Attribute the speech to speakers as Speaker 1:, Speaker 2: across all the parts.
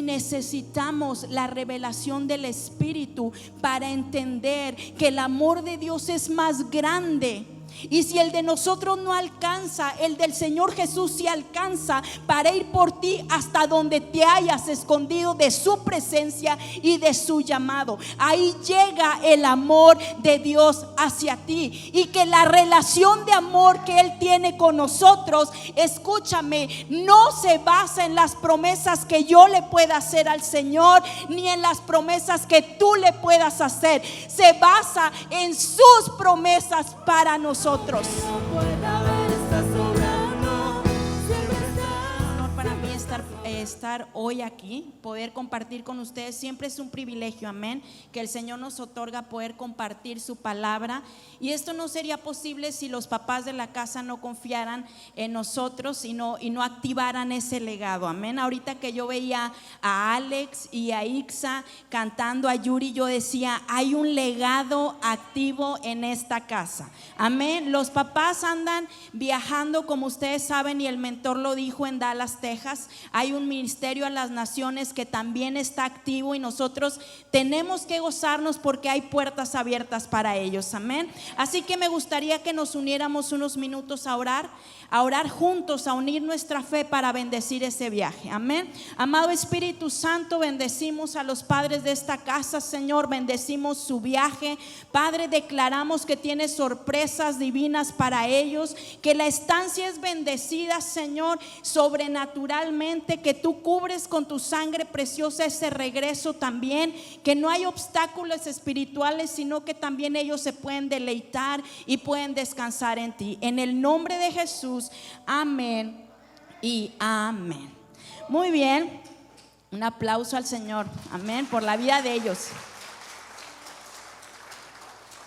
Speaker 1: necesitamos la revelación del Espíritu para entender que el amor de Dios es más grande. Y si el de nosotros no alcanza, el del Señor Jesús sí alcanza para ir por ti hasta donde te hayas escondido de su presencia y de su llamado. Ahí llega el amor de Dios hacia ti. Y que la relación de amor que Él tiene con nosotros, escúchame, no se basa en las promesas que yo le pueda hacer al Señor, ni en las promesas que tú le puedas hacer. Se basa en sus promesas para nosotros. Honor para mí estar hoy aquí, poder compartir con ustedes. Siempre es un privilegio, amén, que el Señor nos otorga poder compartir su palabra. Y esto no sería posible si los papás de la casa no confiaran en nosotros y no activaran ese legado, amén. Ahorita que yo veía a Alex y a Ixa cantando, a Yuri, yo decía, hay un legado activo en esta casa, amén. Los papás andan viajando, como ustedes saben, y el mentor lo dijo, en Dallas, Texas. Hay un ministerio a las naciones que también está activo, y nosotros tenemos que gozarnos porque hay puertas abiertas para ellos, amén. Así que me gustaría que nos uniéramos unos minutos a orar juntos, a unir nuestra fe para bendecir ese viaje, amén. Amado Espíritu Santo, bendecimos a los padres de esta casa, Señor, bendecimos su viaje, Padre. Declaramos que tiene sorpresas divinas para ellos, que la estancia es bendecida, Señor, sobrenaturalmente, que tú cubres con tu sangre preciosa ese regreso también, que no hay obstáculos espirituales, sino que también ellos se pueden deleitar y pueden descansar en ti. En el nombre de Jesús, amén y amén. Muy bien, un aplauso al Señor, amén, por la vida de ellos.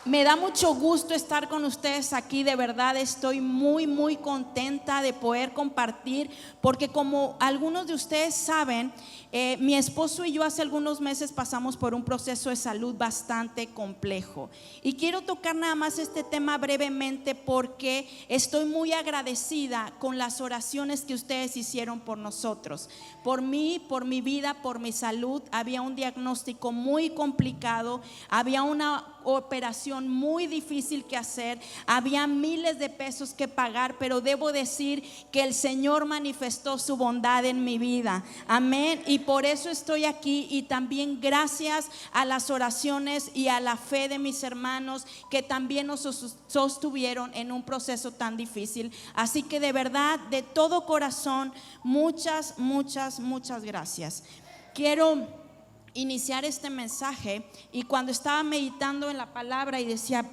Speaker 1: Me da mucho gusto estar con ustedes aquí, de verdad estoy muy contenta de poder compartir, porque como algunos de ustedes saben, mi esposo y yo hace algunos meses pasamos por un proceso de salud bastante complejo, y quiero tocar nada más este tema brevemente porque estoy muy agradecida con las oraciones que ustedes hicieron por nosotros, por mí, por mi vida, por mi salud. Había un diagnóstico muy complicado, había una operación muy difícil que hacer, había miles de pesos que pagar, pero debo decir que el Señor manifestó su bondad en mi vida, amén, y por eso estoy aquí. Y también gracias a las oraciones y a la fe de mis hermanos que también nos sostuvieron en un proceso tan difícil. Así que de verdad, de todo corazón, muchas gracias. Quiero iniciar este mensaje, y cuando estaba meditando en la palabra y decía,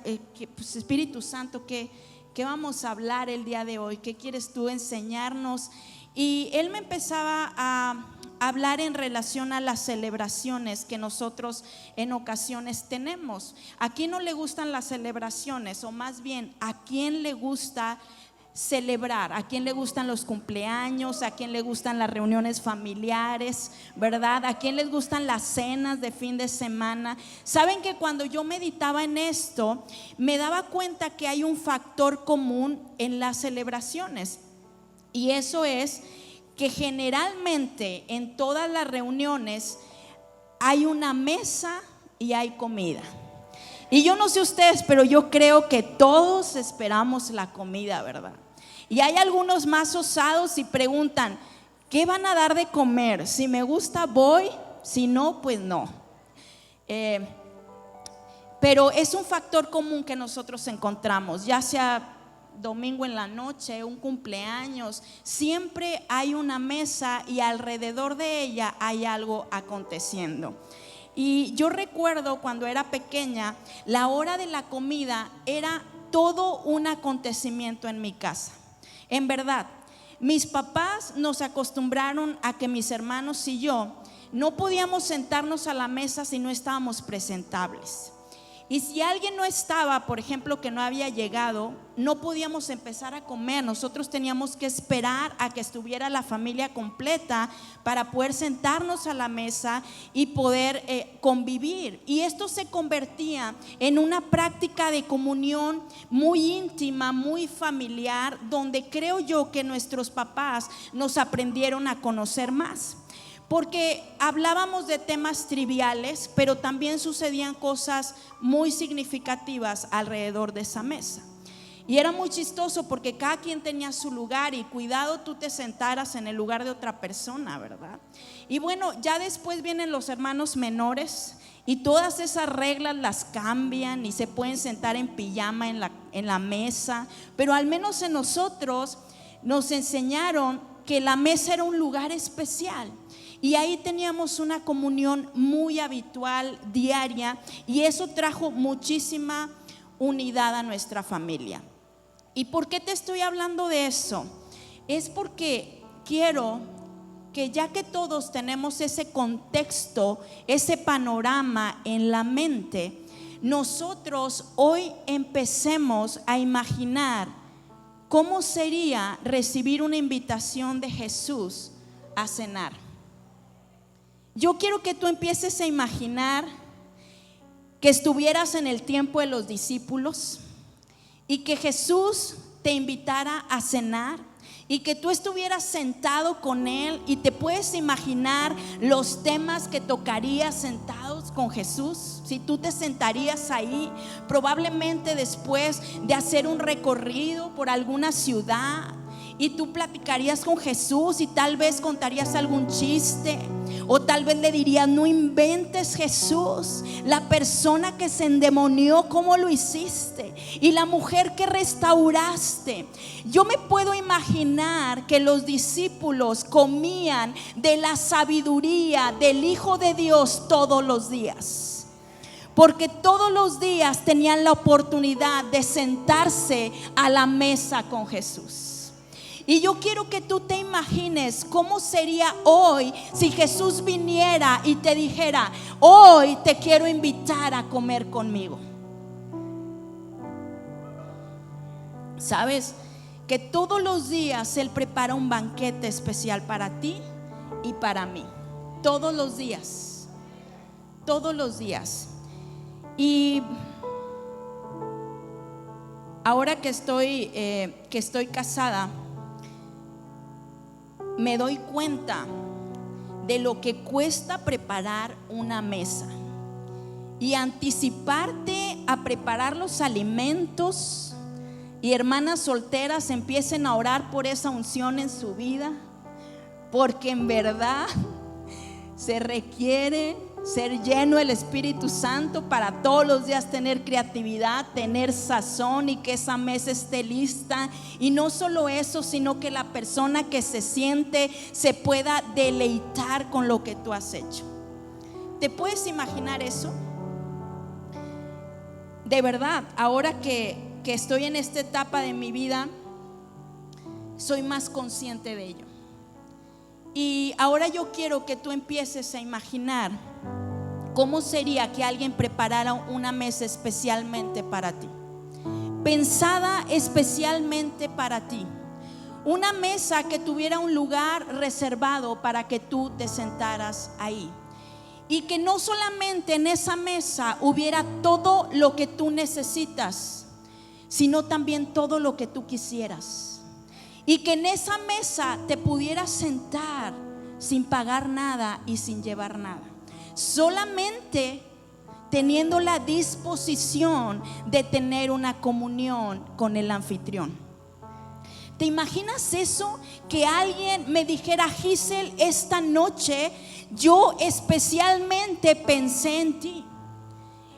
Speaker 1: pues, Espíritu Santo, ¿qué vamos a hablar el día de hoy? ¿Qué quieres tú enseñarnos? Y Él me empezaba a hablar en relación a las celebraciones que nosotros en ocasiones tenemos. ¿A quién no le gustan las celebraciones? O más bien, ¿a quién le gusta celebrar? ¿A quién le gustan los cumpleaños? ¿A quién le gustan las reuniones familiares? ¿Verdad? ¿A quién les gustan las cenas de fin de semana? Saben que cuando yo meditaba en esto, me daba cuenta que hay un factor común en las celebraciones, y eso es que generalmente en todas las reuniones hay una mesa y hay comida. Y yo no sé ustedes, pero yo creo que todos esperamos la comida, ¿verdad? Y hay algunos más osados y preguntan, ¿qué van a dar de comer? Si me gusta voy, si no, pues no. Pero es un factor común que nosotros encontramos, ya sea domingo en la noche, un cumpleaños, siempre hay una mesa y alrededor de ella hay algo aconteciendo. Y yo recuerdo cuando era pequeña, la hora de la comida era todo un acontecimiento en mi casa. En verdad, mis papás nos acostumbraron a que mis hermanos y yo no podíamos sentarnos a la mesa si no estábamos presentables. Y si alguien no estaba, por ejemplo, que no había llegado, no podíamos empezar a comer. Nosotros teníamos que esperar a que estuviera la familia completa para poder sentarnos a la mesa y poder convivir. Y esto se convertía en una práctica de comunión muy íntima, muy familiar, donde creo yo que nuestros papás nos aprendieron a conocer más. porque hablábamos de temas triviales, pero también sucedían cosas muy significativas alrededor de esa mesa. Y era muy chistoso porque cada quien tenía su lugar, y cuidado tú te sentaras en el lugar de otra persona, ¿verdad? Y bueno, ya después vienen los hermanos menores y todas esas reglas las cambian y se pueden sentar en pijama en la mesa, pero al menos en nosotros nos enseñaron que la mesa era un lugar especial. Y ahí teníamos una comunión muy habitual, diaria, y eso trajo muchísima unidad a nuestra familia. ¿Y por qué te estoy hablando de eso? Es porque quiero que, ya que todos tenemos ese contexto, ese panorama en la mente, nosotros hoy empecemos a imaginar cómo sería recibir una invitación de Jesús a cenar. Yo quiero que tú empieces a imaginar que estuvieras en el tiempo de los discípulos y que Jesús te invitara a cenar y que tú estuvieras sentado con Él, y te puedes imaginar los temas que tocarías sentados con Jesús. Si tú te sentarías ahí, probablemente después de hacer un recorrido por alguna ciudad, y tú platicarías con Jesús y tal vez contarías algún chiste, o tal vez le dirías: no inventes, Jesús, la persona que se endemonió, ¿cómo lo hiciste? Y la mujer que restauraste. Yo me puedo imaginar que los discípulos comían de la sabiduría del Hijo de Dios todos los días, porque todos los días tenían la oportunidad de sentarse a la mesa con Jesús. Y yo quiero que tú te imagines cómo sería hoy si Jesús viniera y te dijera: hoy te quiero invitar a comer conmigo. Sabes que todos los días Él prepara un banquete especial para ti y para mí. Todos los días. Todos los días. Y ahora que estoy casada, me doy cuenta de lo que cuesta preparar una mesa y anticiparte a preparar los alimentos. Y hermanas solteras, empiecen a orar por esa unción en su vida, porque en verdad se requiere ser lleno del Espíritu Santo para todos los días tener creatividad, tener sazón, y que esa mesa esté lista. Y no solo eso, sino que la persona que se siente se pueda deleitar con lo que tú has hecho. ¿Te puedes imaginar eso? De verdad, ahora que estoy en esta etapa de mi vida, soy más consciente de ello. Y ahora yo quiero que tú empieces a imaginar cómo sería que alguien preparara una mesa especialmente para ti, pensada especialmente para ti. Una mesa que tuviera un lugar reservado para que tú te sentaras ahí, y que no solamente en esa mesa hubiera todo lo que tú necesitas, sino también todo lo que tú quisieras, y que en esa mesa te pudieras sentar sin pagar nada y sin llevar nada, solamente teniendo la disposición de tener una comunión con el anfitrión. ¿Te imaginas eso? Que alguien me dijera: Giselle, esta noche yo especialmente pensé en ti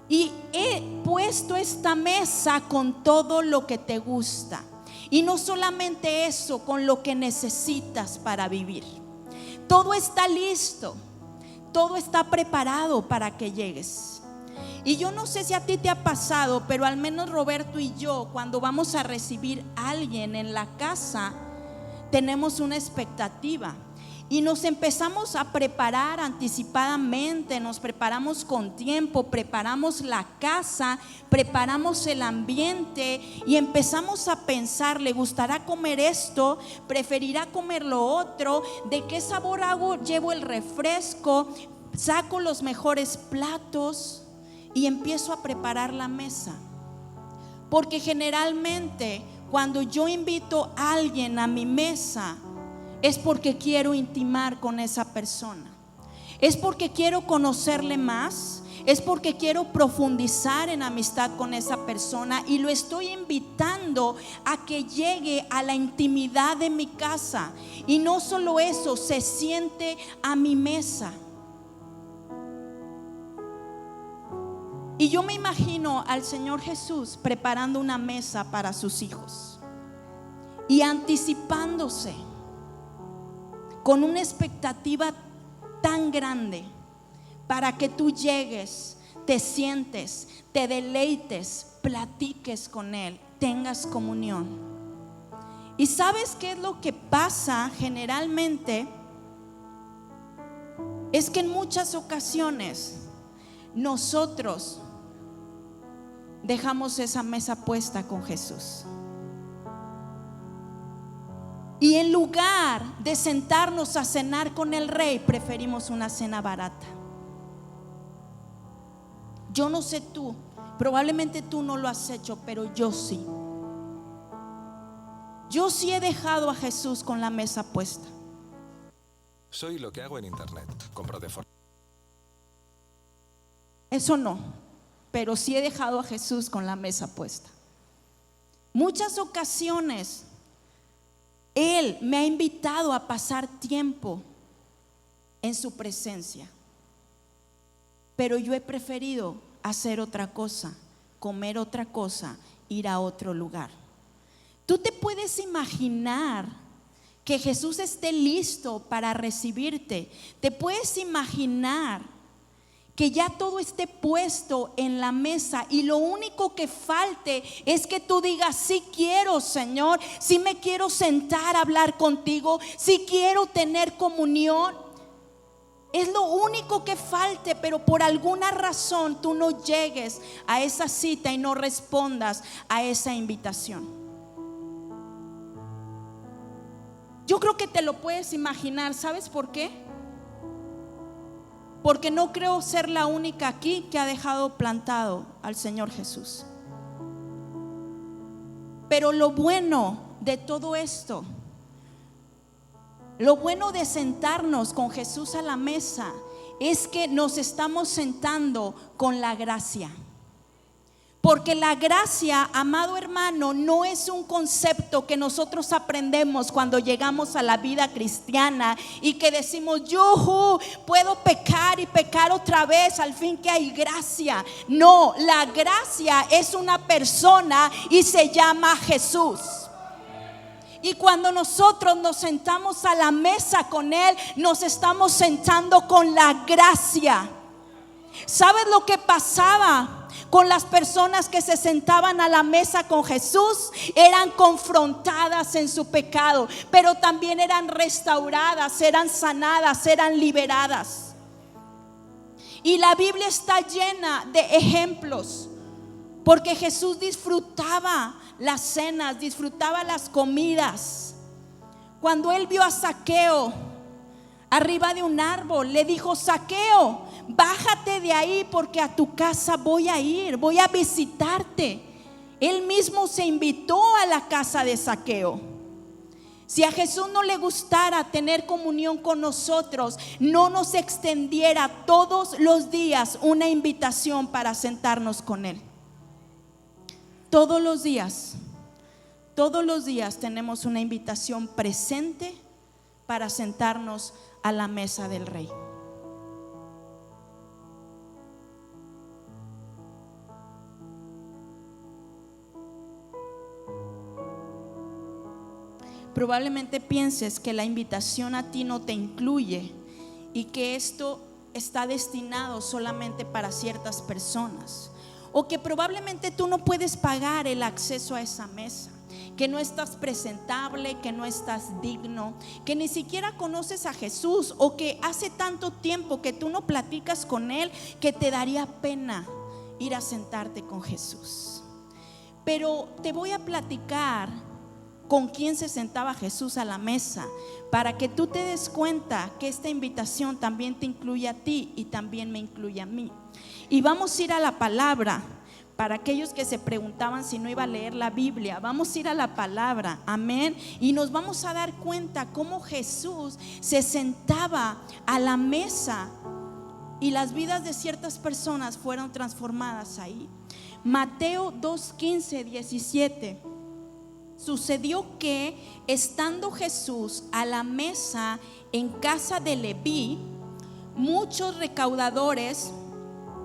Speaker 1: y he puesto esta mesa con todo lo que te gusta, y no solamente eso, con lo que necesitas para vivir. Todo está listo, todo está preparado para que llegues. Y yo no sé si a ti te ha pasado, pero al menos Roberto y yo, cuando vamos a recibir a alguien en la casa, tenemos una expectativa y nos empezamos a preparar anticipadamente. Nos preparamos con tiempo, preparamos la casa, preparamos el ambiente y empezamos a pensar: ¿le gustará comer esto? ¿Preferirá comer lo otro? ¿De qué sabor llevo el refresco? Saco los mejores platos y empiezo a preparar la mesa. Porque generalmente cuando yo invito a alguien a mi mesa es porque quiero intimar con esa persona. Es porque quiero conocerle más. Es porque quiero profundizar en amistad con esa persona y lo estoy invitando a que llegue a la intimidad de mi casa. Y no solo eso, se siente a mi mesa. Y yo me imagino al Señor Jesús preparando una mesa para sus hijos y anticipándose con una expectativa tan grande para que tú llegues, te sientes, te deleites, platiques con Él, tengas comunión. ¿Y sabes qué es lo que pasa generalmente? Es que en muchas ocasiones nosotros dejamos esa mesa puesta con Jesús. Y en lugar de sentarnos a cenar con el Rey, preferimos una cena barata. Yo no sé tú, probablemente tú no lo has hecho, pero yo sí. Yo sí he dejado a Jesús con la mesa puesta.
Speaker 2: Soy lo que hago en internet. Compro de forma.
Speaker 1: Eso no, pero sí he dejado a Jesús con la mesa puesta. Muchas ocasiones Él me ha invitado a pasar tiempo en su presencia, pero yo he preferido hacer otra cosa, comer otra cosa, ir a otro lugar. Tú te puedes imaginar que Jesús esté listo para recibirte. Te puedes imaginar que ya todo esté puesto en la mesa y lo único que falte es que tú digas: sí quiero, Señor, sí me quiero sentar a hablar contigo, sí quiero tener comunión. Es lo único que falte, pero por alguna razón tú no llegues a esa cita y no respondas a esa invitación. Yo creo que te lo puedes imaginar. ¿Sabes por qué? Porque no creo ser la única aquí que ha dejado plantado al Señor Jesús. Pero lo bueno de todo esto, lo bueno de sentarnos con Jesús a la mesa, es que nos estamos sentando con la gracia. Porque la gracia, amado hermano, no es un concepto que nosotros aprendemos cuando llegamos a la vida cristiana y que decimos: yo puedo pecar y pecar otra vez, al fin que hay gracia. No, la gracia es una persona y se llama Jesús. Y cuando nosotros nos sentamos a la mesa con Él, nos estamos sentando con la gracia. ¿Sabes lo que pasaba con las personas que se sentaban a la mesa con Jesús? Eran confrontadas en su pecado, pero también eran restauradas, eran sanadas, eran liberadas. Y la Biblia está llena de ejemplos, porque Jesús disfrutaba las cenas, disfrutaba las comidas. Cuando Él vio a Zaqueo arriba de un árbol, le dijo: Zaqueo, bájate de ahí porque a tu casa voy a ir, voy a visitarte. Él mismo se invitó a la casa de Zaqueo. Si a Jesús no le gustara tener comunión con nosotros, no nos extendiera todos los días una invitación para sentarnos con Él. Todos los días tenemos una invitación presente para sentarnos a la mesa del Rey. Probablemente pienses que la invitación a ti no te incluye y que esto está destinado solamente para ciertas personas, o que probablemente tú no puedes pagar el acceso a esa mesa, que no estás presentable, que no estás digno, que ni siquiera conoces a Jesús, o que hace tanto tiempo que tú no platicas con Él que te daría pena ir a sentarte con Jesús. Pero te voy a platicar con quién se sentaba Jesús a la mesa, para que tú te des cuenta que esta invitación también te incluye a ti y también me incluye a mí. Y vamos a ir a la palabra, Para aquellos que se preguntaban si no iba a leer la Biblia, vamos a ir a la palabra, amén. Y nos vamos a dar cuenta cómo Jesús se sentaba a la mesa y las vidas de ciertas personas fueron transformadas ahí. Mateo 2:15, 17. Sucedió que, estando Jesús a la mesa en casa de Leví, muchos recaudadores,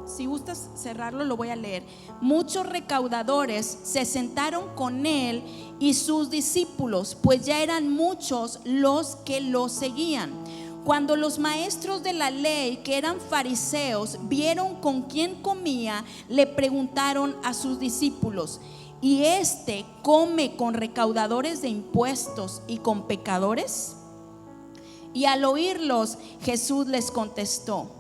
Speaker 1: si gustas cerrarlo lo voy a leer, muchos recaudadores se sentaron con él y sus discípulos, pues ya eran muchos los que lo seguían. Cuando los maestros de la ley, que eran fariseos, vieron con quién comía, le preguntaron a sus discípulos: ¿y este come con recaudadores de impuestos y con pecadores? Y al oírlos, Jesús les contestó: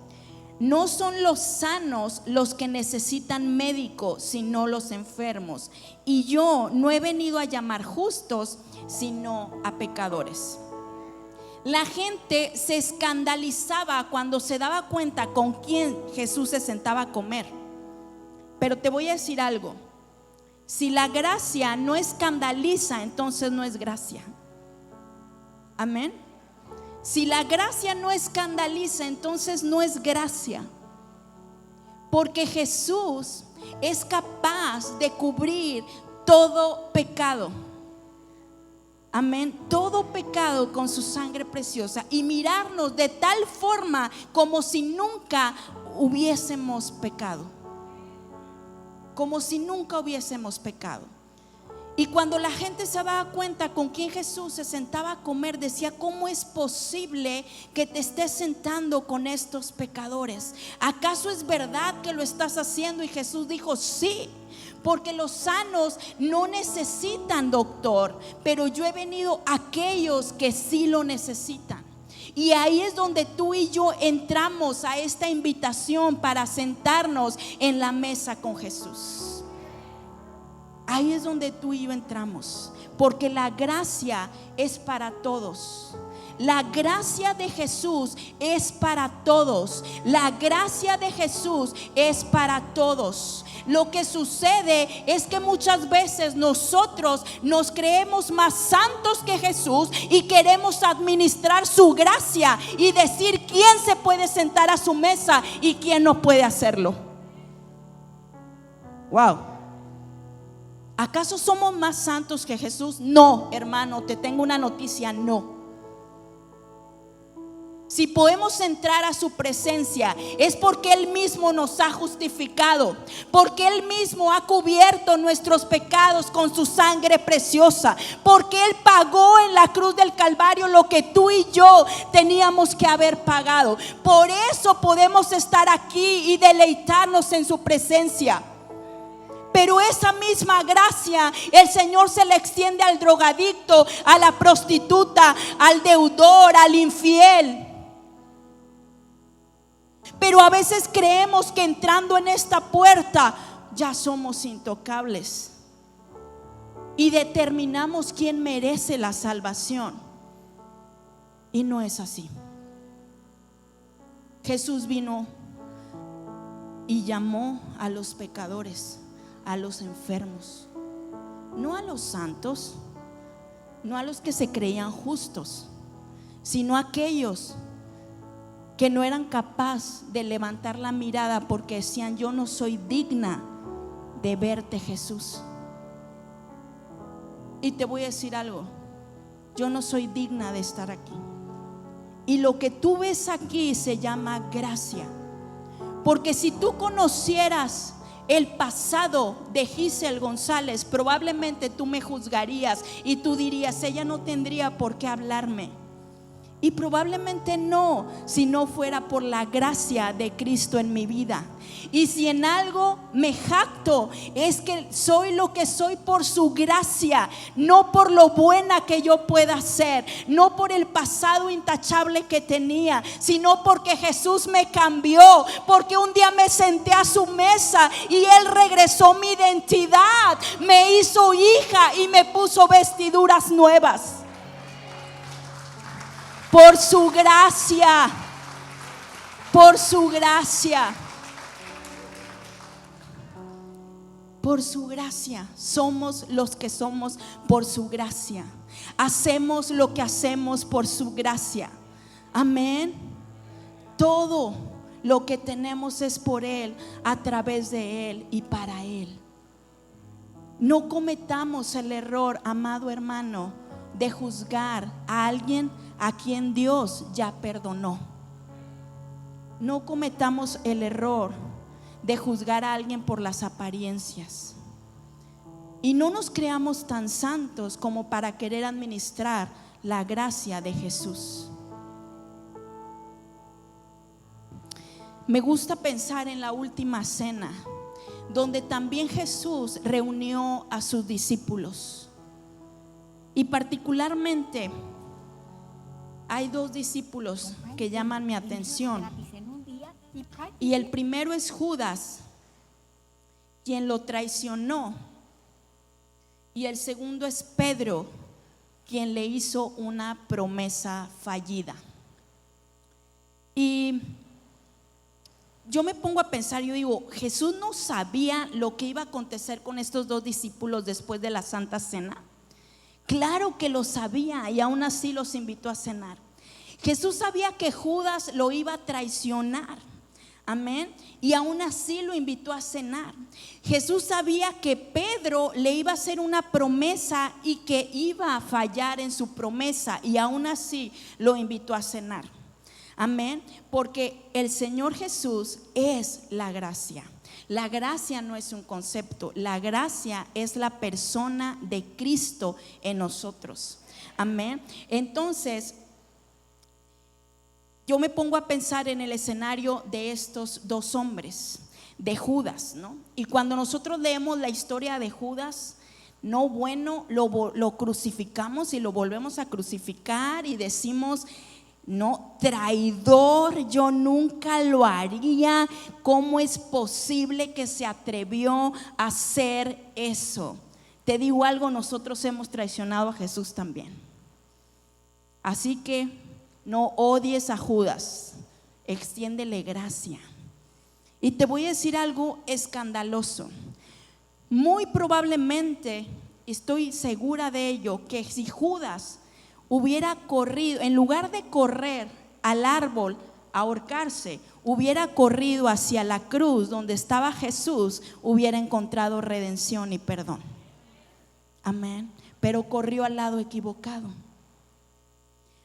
Speaker 1: no son los sanos los que necesitan médico, sino los enfermos. Y yo no he venido a llamar justos, sino a pecadores. La gente se escandalizaba cuando se daba cuenta con quién Jesús se sentaba a comer. Pero te voy a decir algo: si la gracia no escandaliza, entonces no es gracia. Amén. Si la gracia no escandaliza, entonces no es gracia. Porque Jesús es capaz de cubrir todo pecado. Amén. Todo pecado con su sangre preciosa y mirarnos de tal forma como si nunca hubiésemos pecado. Como si nunca hubiésemos pecado. Y cuando la gente se daba cuenta con quién Jesús se sentaba a comer, decía: ¿cómo es posible que te estés sentando con estos pecadores? ¿Acaso es verdad que lo estás haciendo? Y Jesús dijo: sí, porque los sanos no necesitan doctor, pero yo he venido a aquellos que sí lo necesitan. Y ahí es donde tú y yo entramos a esta invitación para sentarnos en la mesa con Jesús. Ahí es donde tú y yo entramos, porque la gracia es para todos. La gracia de Jesús es para todos. La gracia de Jesús es para todos. Lo que sucede es que muchas veces nosotros nos creemos más santos que Jesús y queremos administrar su gracia y decir quién se puede sentar a su mesa y quién no puede hacerlo. Wow. ¿Acaso somos más santos que Jesús? No, hermano, te tengo una noticia: no. Si podemos entrar a su presencia es porque Él mismo nos ha justificado, porque Él mismo ha cubierto nuestros pecados con su sangre preciosa, porque Él pagó en la cruz del Calvario lo que tú y yo teníamos que haber pagado. Por eso podemos estar aquí y deleitarnos en su presencia. Pero esa misma gracia el Señor se le extiende al drogadicto, a la prostituta, al deudor, al infiel. Pero a veces creemos que entrando en esta puerta ya somos intocables y determinamos quién merece la salvación. Y no es así. Jesús vino y llamó a los pecadores, a los enfermos, no a los santos, no a los que se creían justos, sino a aquellos que no eran capaces de levantar la mirada porque decían: yo no soy digna de verte, Jesús. Y te voy a decir algo: yo no soy digna de estar aquí. Y lo que tú ves aquí se llama gracia. Porque si tú conocieras el pasado de Giselle González, probablemente tú me juzgarías y tú dirías: ella no tendría por qué hablarme. Y probablemente no, si no fuera por la gracia de Cristo en mi vida. Y si en algo me jacto, es que soy lo que soy por su gracia, no por lo buena que yo pueda ser, no por el pasado intachable que tenía, sino porque Jesús me cambió, porque un día me senté a su mesa y Él regresó mi identidad, me hizo hija y me puso vestiduras nuevas. Por su gracia, por su gracia. Por su gracia. Somos los que somos por su gracia. Hacemos lo que hacemos por su gracia. Amén. Todo lo que tenemos es por Él, a través de Él y para Él. No cometamos el error, amado hermano, de juzgar a alguien a quien Dios ya perdonó. No cometamos el error de juzgar a alguien por las apariencias. Y no nos creamos tan santos como para querer administrar la gracia de Jesús. Me gusta pensar en la última cena, donde también Jesús reunió a sus discípulos. Y particularmente hay dos discípulos que llaman mi atención. Y el primero es Judas, quien lo traicionó. Y el segundo es Pedro, quien le hizo una promesa fallida. Y yo me pongo a pensar, yo digo, Jesús no sabía lo que iba a acontecer con estos dos discípulos después de la Santa Cena. Claro que lo sabía, y aún así los invitó a cenar. Jesús sabía que Judas lo iba a traicionar. Amén. Y aún así lo invitó a cenar. Jesús sabía que Pedro le iba a hacer una promesa y que iba a fallar en su promesa, y aún así lo invitó a cenar. Amén. Porque el Señor Jesús es la gracia. La gracia no es un concepto, la gracia es la persona de Cristo en nosotros. Amén. Entonces, yo me pongo a pensar en el escenario de estos dos hombres, de Judas, ¿no? Y cuando nosotros leemos la historia de Judas, no, bueno, lo crucificamos y lo volvemos a crucificar y decimos, no, traidor, yo nunca lo haría. ¿Cómo es posible que se atrevió a hacer eso? Te digo algo, nosotros hemos traicionado a Jesús también. Así que no odies a Judas, extiéndele gracia. Y te voy a decir algo escandaloso. Muy probablemente, estoy segura de ello, que si Judas hubiera corrido, en lugar de correr al árbol a ahorcarse, hubiera corrido hacia la cruz donde estaba Jesús, hubiera encontrado redención y perdón. Amén. Pero corrió al lado equivocado.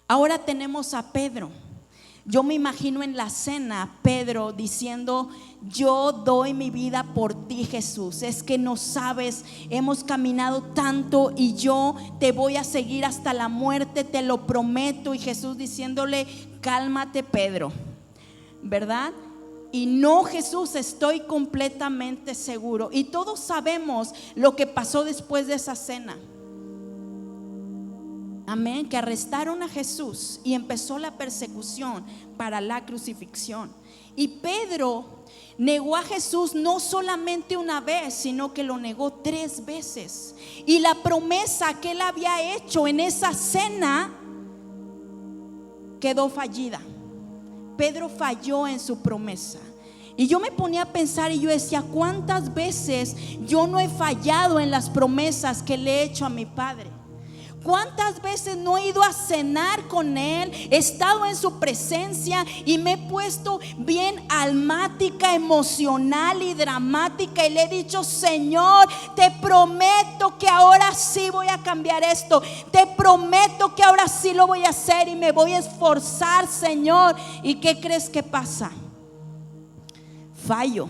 Speaker 1: Ahora tenemos a Pedro. Yo me imagino en la cena Pedro diciendo, yo doy mi vida por ti, Jesús. Es que no sabes, hemos caminado tanto y yo te voy a seguir hasta la muerte, te lo prometo. Y Jesús diciéndole, cálmate, Pedro, ¿verdad? Y no, Jesús, estoy completamente seguro. Y todos sabemos lo que pasó después de esa cena. Amén, que arrestaron a Jesús y empezó la persecución para la crucifixión. Y Pedro negó a Jesús no solamente una vez, sino que lo negó 3 veces. Y la promesa que él había hecho en esa cena quedó fallida. Pedro falló en su promesa. Y yo me ponía a pensar y yo decía, ¿cuántas veces yo no he fallado en las promesas que le he hecho a mi Padre? ¿Cuántas veces no he ido a cenar con Él, he estado en su presencia y me he puesto bien almática, emocional y dramática y le he dicho, Señor, te prometo que ahora sí voy a cambiar esto, te prometo que ahora sí lo voy a hacer y me voy a esforzar, Señor? ¿Y qué crees que pasa? Fallo.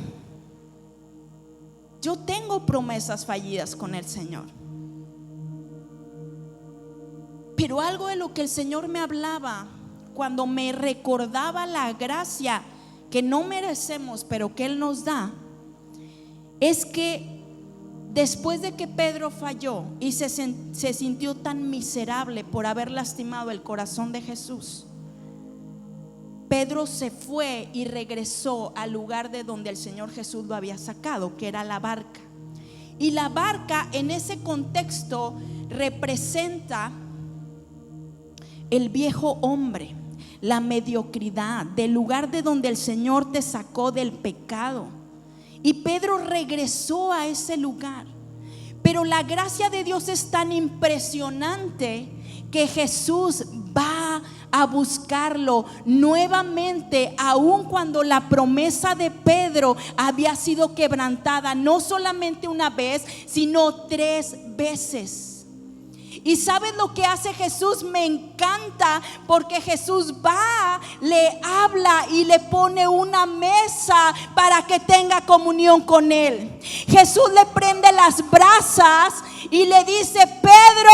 Speaker 1: Yo tengo promesas fallidas con el Señor. Pero algo de lo que el Señor me hablaba cuando me recordaba la gracia que no merecemos, pero que Él nos da, es que después de que Pedro falló y se sintió tan miserable por haber lastimado el corazón de Jesús, Pedro se fue y regresó al lugar de donde el Señor Jesús lo había sacado, que era la barca. Y la barca en ese contexto representa el viejo hombre, la mediocridad, del lugar de donde el Señor te sacó del pecado Y Pedro regresó a ese lugar. Pero la gracia de Dios es tan impresionante que Jesús va a buscarlo nuevamente, aun cuando la promesa de Pedro había sido quebrantada, no solamente una vez, sino 3 veces. ¿Y sabes lo que hace Jesús? Me encanta, porque Jesús va, le habla y le pone una mesa para que tenga comunión con él. Jesús le prende las brasas y le dice: Pedro,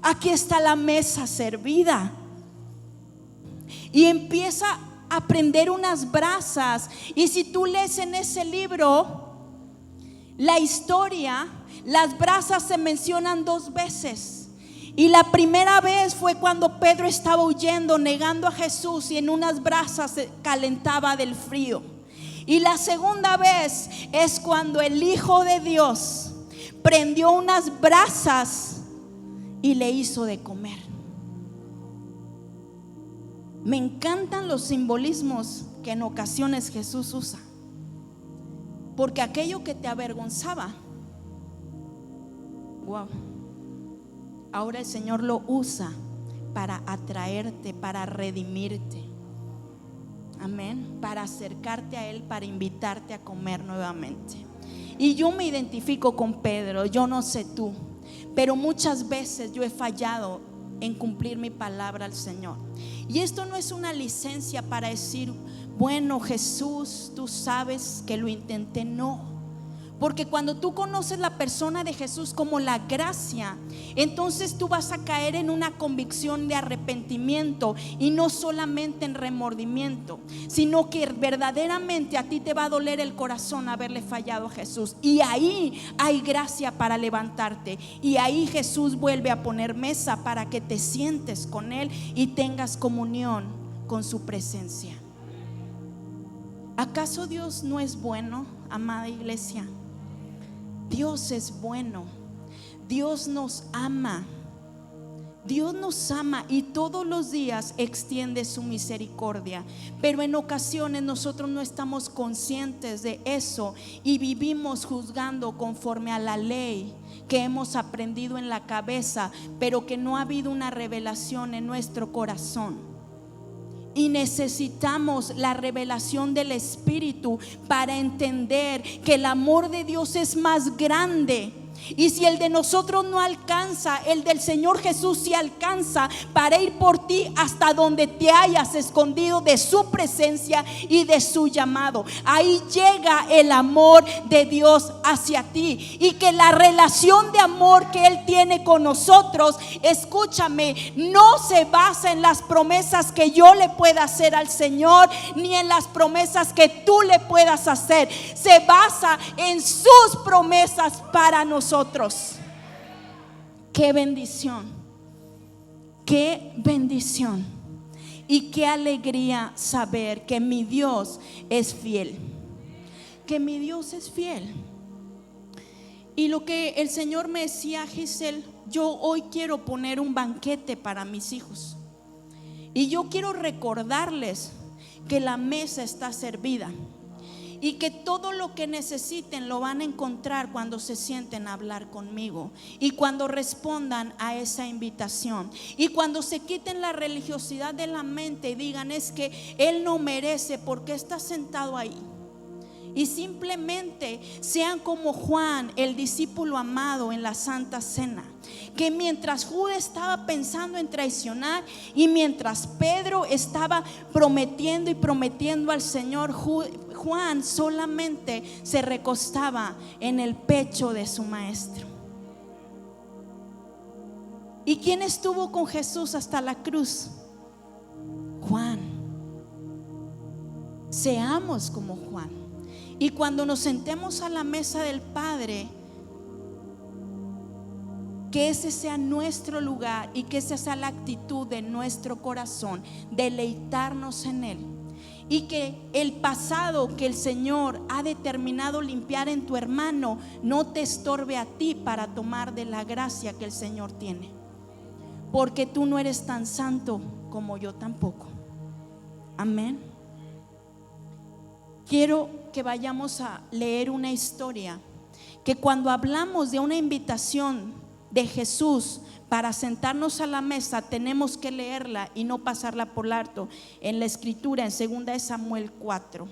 Speaker 1: aquí está la mesa servida. Y empieza a prender unas brasas. Y si tú lees en ese libro la historia, las brasas se mencionan 2 veces. Y la primera vez fue cuando Pedro estaba huyendo, negando a Jesús, y en unas brasas se calentaba del frío. Y la segunda vez es cuando el Hijo de Dios prendió unas brasas y le hizo de comer. Me encantan los simbolismos que en ocasiones Jesús usa, porque aquello que te avergonzaba, wow, ahora el Señor lo usa para atraerte, para redimirte. Amén. Para acercarte a Él, para invitarte a comer nuevamente. Y yo me identifico con Pedro. Yo no sé tú, pero muchas veces yo he fallado en cumplir mi palabra al Señor. Y esto no es una licencia para decir: bueno, Jesús, tú sabes que lo intenté. No. Porque cuando tú conoces la persona de Jesús como la gracia, entonces tú vas a caer en una convicción de arrepentimiento, y no solamente en remordimiento, sino que verdaderamente a ti te va a doler el corazón haberle fallado a Jesús. Y ahí hay gracia para levantarte, y ahí Jesús vuelve a poner mesa para que te sientes con Él y tengas comunión con su presencia. ¿Acaso Dios no es bueno, amada iglesia? Dios es bueno. Dios nos ama. Dios nos ama y todos los días extiende su misericordia. Pero en ocasiones nosotros no estamos conscientes de eso y vivimos juzgando conforme a la ley que hemos aprendido en la cabeza, pero que no ha habido una revelación en nuestro corazón. Y necesitamos la revelación del Espíritu para entender que el amor de Dios es más grande. Y si el de nosotros no alcanza, el del Señor Jesús sí alcanza para ir por ti hasta donde te hayas escondido de su presencia y de su llamado. Ahí llega el amor de Dios hacia ti. Y que la relación de amor que Él tiene con nosotros, escúchame, no se basa en las promesas que yo le pueda hacer al Señor, ni en las promesas que tú le puedas hacer. Se basa en sus promesas para nosotros. Qué bendición, qué bendición y qué alegría saber que mi Dios es fiel, que mi Dios es fiel. Y lo que el Señor me decía: Giselle, yo hoy quiero poner un banquete para mis hijos, y yo quiero recordarles que la mesa está servida y que todo lo que necesiten lo van a encontrar cuando se sienten a hablar conmigo y cuando respondan a esa invitación, y cuando se quiten la religiosidad de la mente y digan: es que Él no merece, porque está sentado ahí. Y simplemente sean como Juan, el discípulo amado en la Santa Cena, que mientras Judas estaba pensando en traicionar y mientras Pedro estaba prometiendo y prometiendo al Señor, Juan solamente se recostaba en el pecho de su maestro. ¿Y quién estuvo con Jesús hasta la cruz? Juan. Seamos como Juan. Y cuando nos sentemos a la mesa del Padre, que ese sea nuestro lugar y que esa sea la actitud de nuestro corazón, deleitarnos en Él. Y que el pasado que el Señor ha determinado limpiar en tu hermano no te estorbe a ti para tomar de la gracia que el Señor tiene, porque tú no eres tan santo como yo tampoco. Amén. Quiero que vayamos a leer una historia, que cuando hablamos de una invitación de Jesús para sentarnos a la mesa, tenemos que leerla y no pasarla por alto. En la escritura, en 2 de Samuel 4.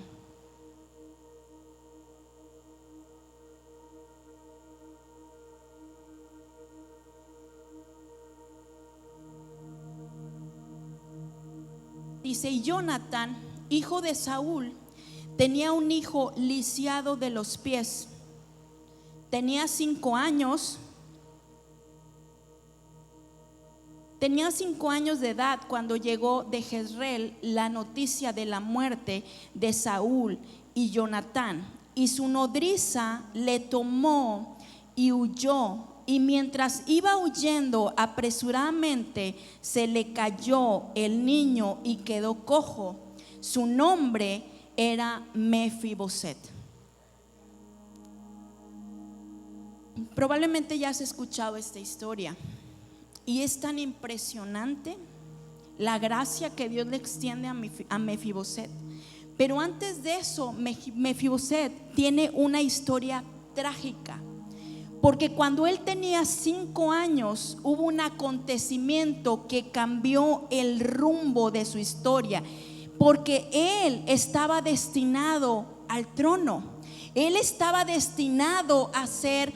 Speaker 1: Dice: y Jonatán, hijo de Saúl, tenía un hijo lisiado de los pies. Tenía 5 años. Tenía 5 años de edad cuando llegó de Jezreel la noticia de la muerte de Saúl y Jonatán. Y su nodriza le tomó y huyó. Y mientras iba huyendo apresuradamente, se le cayó el niño y quedó cojo. Su nombre era Mefiboset. Probablemente ya has escuchado esta historia. Y es tan impresionante la gracia que Dios le extiende a Mefiboset. Pero antes de eso, Mefiboset tiene una historia trágica. Porque cuando él tenía 5 años, hubo un acontecimiento que cambió el rumbo de su historia. Porque él estaba destinado al trono. Él estaba destinado a ser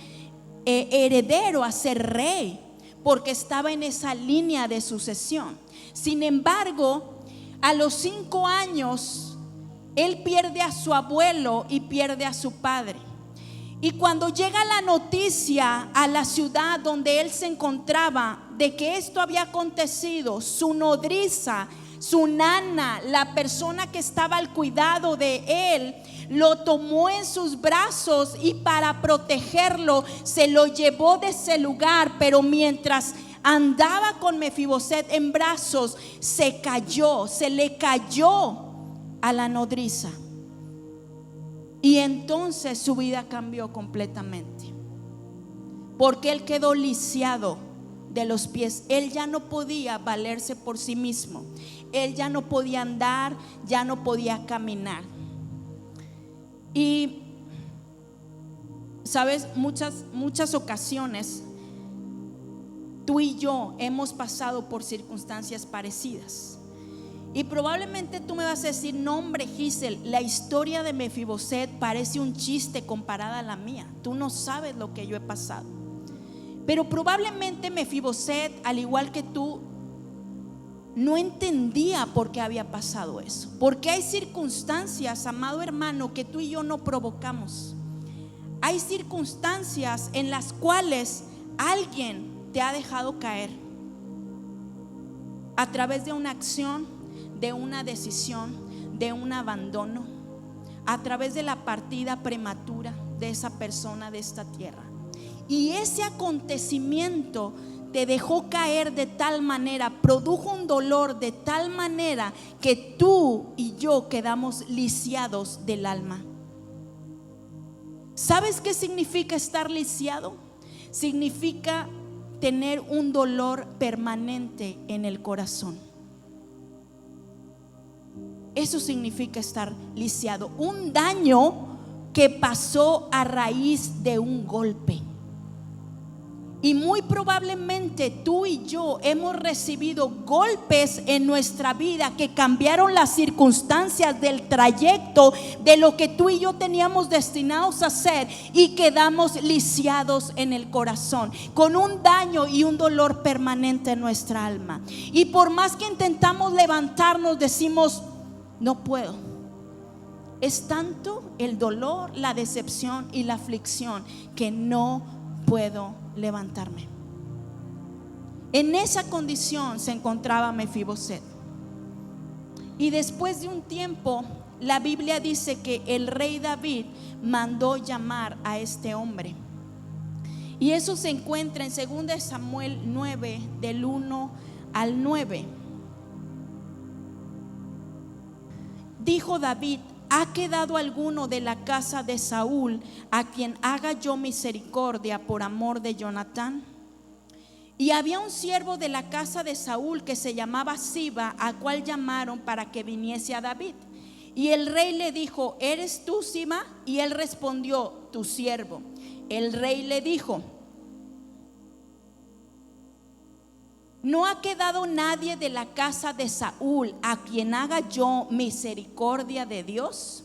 Speaker 1: heredero, a ser rey, porque estaba en esa línea de sucesión. Sin embargo, a los 5 años, él pierde a su abuelo y pierde a su padre. Y cuando llega la noticia a la ciudad donde él se encontraba de que esto había acontecido, su nodriza, su nana, la persona que estaba al cuidado de él, lo tomó en sus brazos y para protegerlo se lo llevó de ese lugar. Pero mientras andaba con Mefiboset en brazos, se le cayó a la nodriza. Y entonces su vida cambió completamente, porque él quedó lisiado de los pies. Él ya no podía valerse por sí mismo. Él ya no podía andar, ya no podía caminar. Y sabes, muchas ocasiones tú y yo hemos pasado por circunstancias parecidas. Y probablemente tú me vas a decir: no, hombre, Giselle, la historia de Mefiboset parece un chiste comparada a la mía. Tú no sabes lo que yo he pasado. Pero probablemente Mefiboset, al igual que tú, no entendía por qué había pasado eso. Porque hay circunstancias, amado hermano, que tú y yo no provocamos. Hay circunstancias en las cuales alguien te ha dejado caer a través de una acción, de una decisión, de un abandono, a través de la partida prematura de esa persona de esta tierra. Y ese acontecimiento te dejó caer de tal manera, produjo un dolor de tal manera que tú y yo quedamos lisiados del alma. ¿Sabes qué significa estar lisiado? Significa tener un dolor permanente en el corazón. Eso significa estar lisiado. Un daño que pasó a raíz de un golpe. Y muy probablemente tú y yo hemos recibido golpes en nuestra vida que cambiaron las circunstancias del trayecto de lo que tú y yo teníamos destinados a hacer, y quedamos lisiados en el corazón, con un daño y un dolor permanente en nuestra alma. Y por más que intentamos levantarnos, decimos: no puedo. Es tanto el dolor, la decepción y la aflicción que no puedo levantarme. En esa condición se encontraba Mefiboset. Y después de un tiempo, la Biblia dice que el rey David mandó llamar a este hombre. Y eso se encuentra en 2 Samuel 9, del 1 al 9. Dijo David: ¿ha quedado alguno de la casa de Saúl a quien haga yo misericordia por amor de Jonatán? Y había un siervo de la casa de Saúl que se llamaba Siba, a cual llamaron para que viniese a David. Y el rey le dijo: ¿eres tú, Siba? Y él respondió: tu siervo. El rey le dijo: ¿no ha quedado nadie de la casa de Saúl a quien haga yo misericordia de Dios?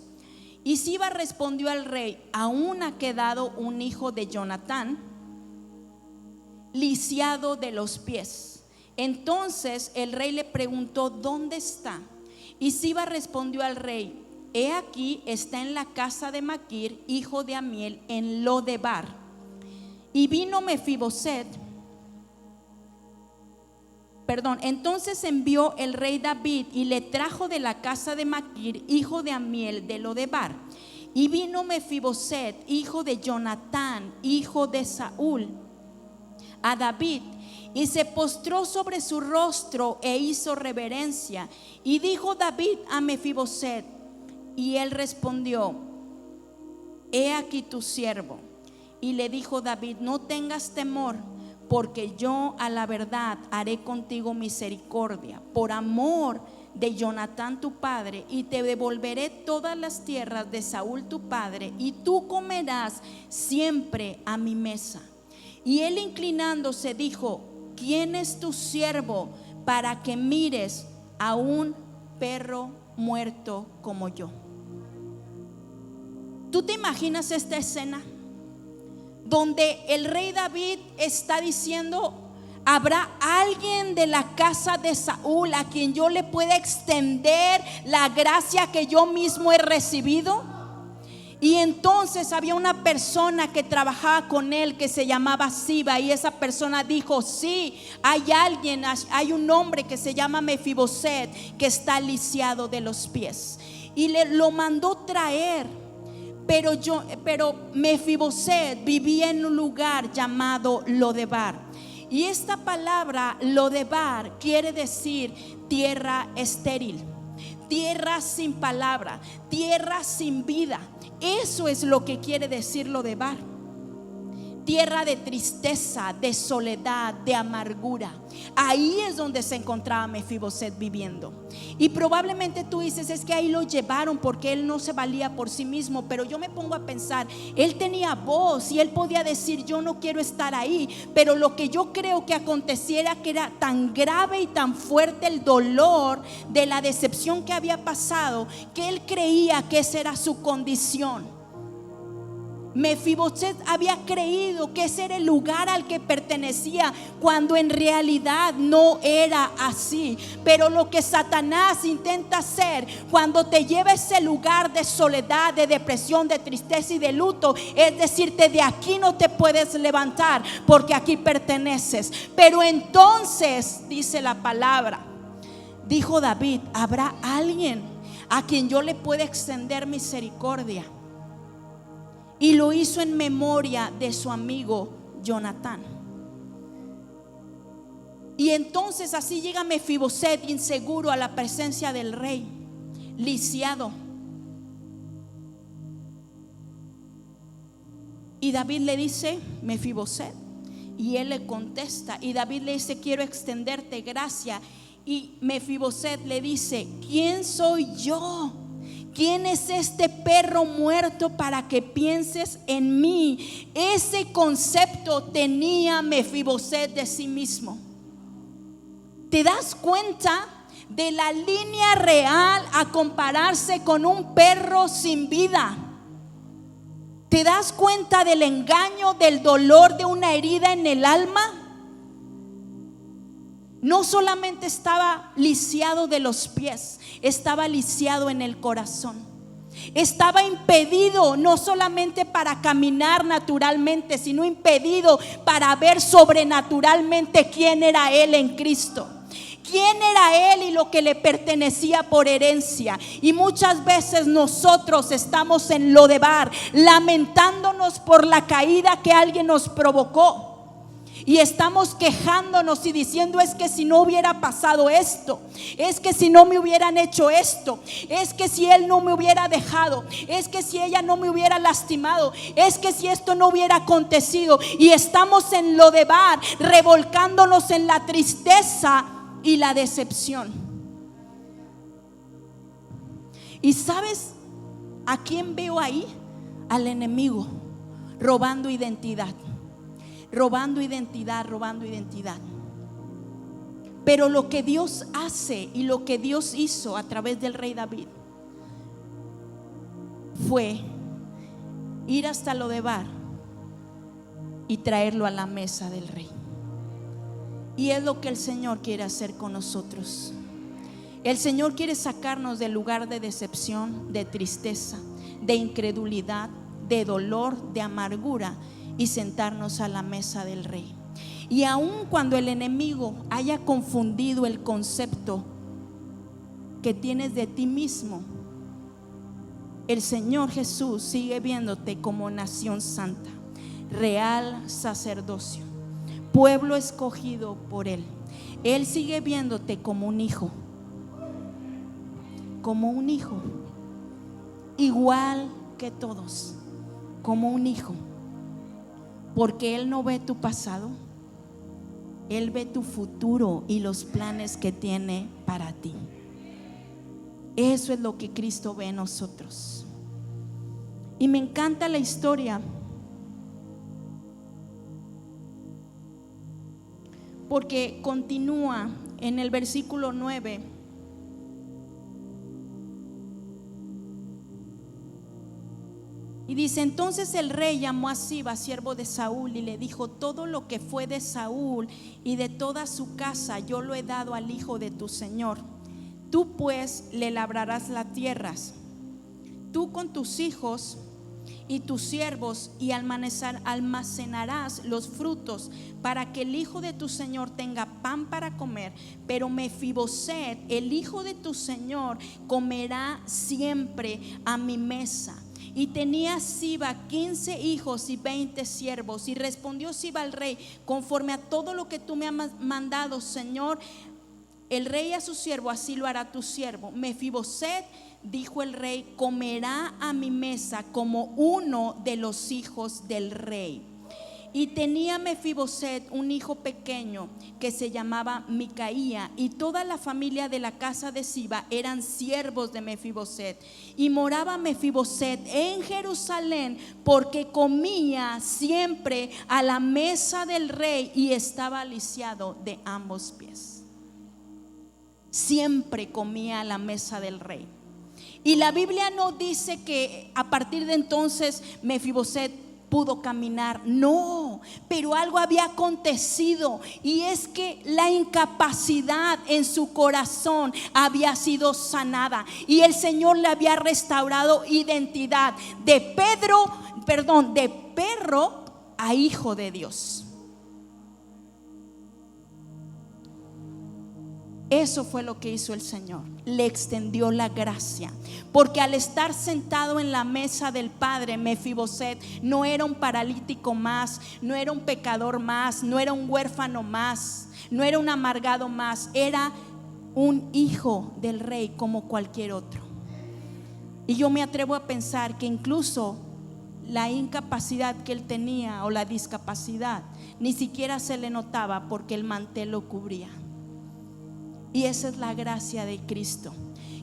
Speaker 1: Y Siba respondió al rey: aún ha quedado un hijo de Jonatán, lisiado de los pies. Entonces el rey le preguntó: ¿dónde está? Y Siba respondió al rey: he aquí, está en la casa de Maquir, hijo de Amiel, en Lodebar. Y vino Mefiboset. Entonces envió el rey David y le trajo de la casa de Maquir, hijo de Amiel, de Lodebar. Y vino Mefiboset, hijo de Jonatán, hijo de Saúl, a David, y se postró sobre su rostro e hizo reverencia. Y dijo David a Mefiboset, y él respondió: he aquí tu siervo. Y le dijo David: no tengas temor, porque yo a la verdad haré contigo misericordia por amor de Jonatán tu padre, y te devolveré todas las tierras de Saúl tu padre, y tú comerás siempre a mi mesa. Y él, inclinándose, dijo: ¿quién es tu siervo para que mires a un perro muerto como yo? ¿Tú te imaginas esta escena donde el rey David está diciendo: ¿habrá alguien de la casa de Saúl a quien yo le pueda extender la gracia que yo mismo he recibido? Y entonces había una persona que trabajaba con él que se llamaba Siba, y esa persona dijo: sí, hay alguien, hay un hombre que se llama Mefiboset que está lisiado de los pies. Y lo mandó traer. Pero Mefiboset vivía en un lugar llamado Lodebar. Y esta palabra Lodebar quiere decir tierra estéril, tierra sin palabra, tierra sin vida. Eso es lo que quiere decir Lodebar. Tierra de tristeza, de soledad, de amargura. Ahí es donde se encontraba Mefiboset viviendo. Y probablemente tú dices: es que ahí lo llevaron porque él no se valía por sí mismo. Pero yo me pongo a pensar, él tenía voz y él podía decir: yo no quiero estar ahí. Pero lo que yo creo que aconteciera, que era tan grave y tan fuerte el dolor de la decepción que había pasado, que él creía que esa era su condición. Mefiboset había creído que ese era el lugar al que pertenecía, cuando en realidad no era así. Pero lo que Satanás intenta hacer cuando te lleva a ese lugar de soledad, de depresión, de tristeza y de luto, es decirte: de aquí no te puedes levantar, porque aquí perteneces. Pero entonces dice la palabra, dijo David: ¿habrá alguien a quien yo le pueda extender misericordia? Y lo hizo en memoria de su amigo Jonatán. Y entonces así llega Mefiboset, inseguro, a la presencia del rey, lisiado. Y David le dice: Mefiboset. Y él le contesta, y David le dice: quiero extenderte gracia. Y Mefiboset le dice: ¿quién soy yo? ¿Quién es este perro muerto para que pienses en mí? Ese concepto tenía Mefiboset de sí mismo. ¿Te das cuenta de la línea real a compararse con un perro sin vida? ¿Te das cuenta del engaño, del dolor de una herida en el alma? No solamente estaba lisiado de los pies, estaba lisiado en el corazón. Estaba impedido no solamente para caminar naturalmente, sino impedido para ver sobrenaturalmente quién era él en Cristo. ¿Quién era él y lo que le pertenecía por herencia? Y muchas veces nosotros estamos en Lodebar, lamentándonos por la caída que alguien nos provocó. Y estamos quejándonos y diciendo: es que si no hubiera pasado esto, es que si no me hubieran hecho esto, es que si él no me hubiera dejado, es que si ella no me hubiera lastimado, es que si esto no hubiera acontecido. Y estamos en Lodebar, revolcándonos en la tristeza y la decepción. ¿Y sabes a quién veo ahí? Al enemigo, robando identidad, robando identidad, robando identidad. Pero lo que Dios hace y lo que Dios hizo a través del rey David fue ir hasta Lodebar y traerlo a la mesa del rey. Y es lo que el Señor quiere hacer con nosotros. El Señor quiere sacarnos del lugar de decepción, de tristeza, de incredulidad, de dolor, de amargura, y sentarnos a la mesa del rey. Y aun cuando el enemigo haya confundido el concepto que tienes de ti mismo, el Señor Jesús sigue viéndote como nación santa, real sacerdocio, pueblo escogido por Él. Él sigue viéndote como un hijo, igual que todos, como un hijo, porque Él no ve tu pasado, Él ve tu futuro y los planes que tiene para ti. Eso es lo que Cristo ve en nosotros. Y me encanta la historia, porque continúa en el versículo 9. Y dice: entonces el rey llamó a Siba, siervo de Saúl, y le dijo: todo lo que fue de Saúl y de toda su casa yo lo he dado al hijo de tu señor. Tú pues le labrarás las tierras, tú con tus hijos y tus siervos, y almacenarás los frutos, para que el hijo de tu señor tenga pan para comer. Pero Mefiboset, el hijo de tu señor, comerá siempre a mi mesa. Y tenía Siba 15 hijos y 20 siervos. Y respondió Siba al rey: conforme a todo lo que tú me has mandado, señor, el rey a su siervo, así lo hará tu siervo. Mefiboset, dijo el rey, comerá a mi mesa como uno de los hijos del rey. Y tenía Mefiboset un hijo pequeño que se llamaba Micaía, y toda la familia de la casa de Siba eran siervos de Mefiboset. Y moraba Mefiboset en Jerusalén, porque comía siempre a la mesa del rey y estaba lisiado de ambos pies. Siempre comía a la mesa del rey. Y la Biblia no dice que a partir de entonces Mefiboset pudo caminar, no, pero algo había acontecido, y es que la incapacidad en su corazón había sido sanada, y el Señor le había restaurado identidad de perro a hijo de Dios. Eso fue lo que hizo el Señor, le extendió la gracia, porque al estar sentado en la mesa del Padre, Mefiboset no era un paralítico más, no era un pecador más, no era un huérfano más, no era un amargado más, era un hijo del rey como cualquier otro. Y yo me atrevo a pensar que incluso la incapacidad que él tenía, o la discapacidad, ni siquiera se le notaba, porque el mantel lo cubría. Y esa es la gracia de Cristo,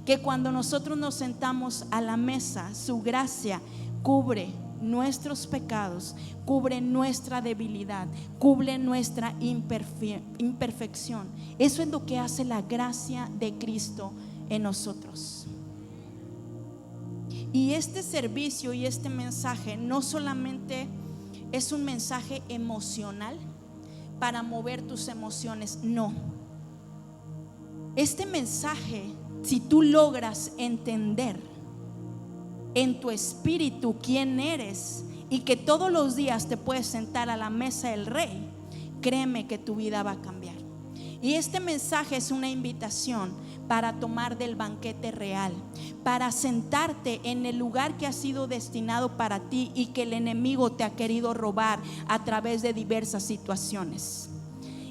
Speaker 1: que cuando nosotros nos sentamos a la mesa, su gracia cubre nuestros pecados, cubre nuestra debilidad, cubre nuestra imperfección. Eso es lo que hace la gracia de Cristo en nosotros. Y este servicio y este mensaje no solamente es un mensaje emocional para mover tus emociones, no. Este mensaje, si tú logras entender en tu espíritu quién eres y que todos los días te puedes sentar a la mesa del rey, créeme que tu vida va a cambiar. Y este mensaje es una invitación para tomar del banquete real, para sentarte en el lugar que ha sido destinado para ti y que el enemigo te ha querido robar a través de diversas situaciones.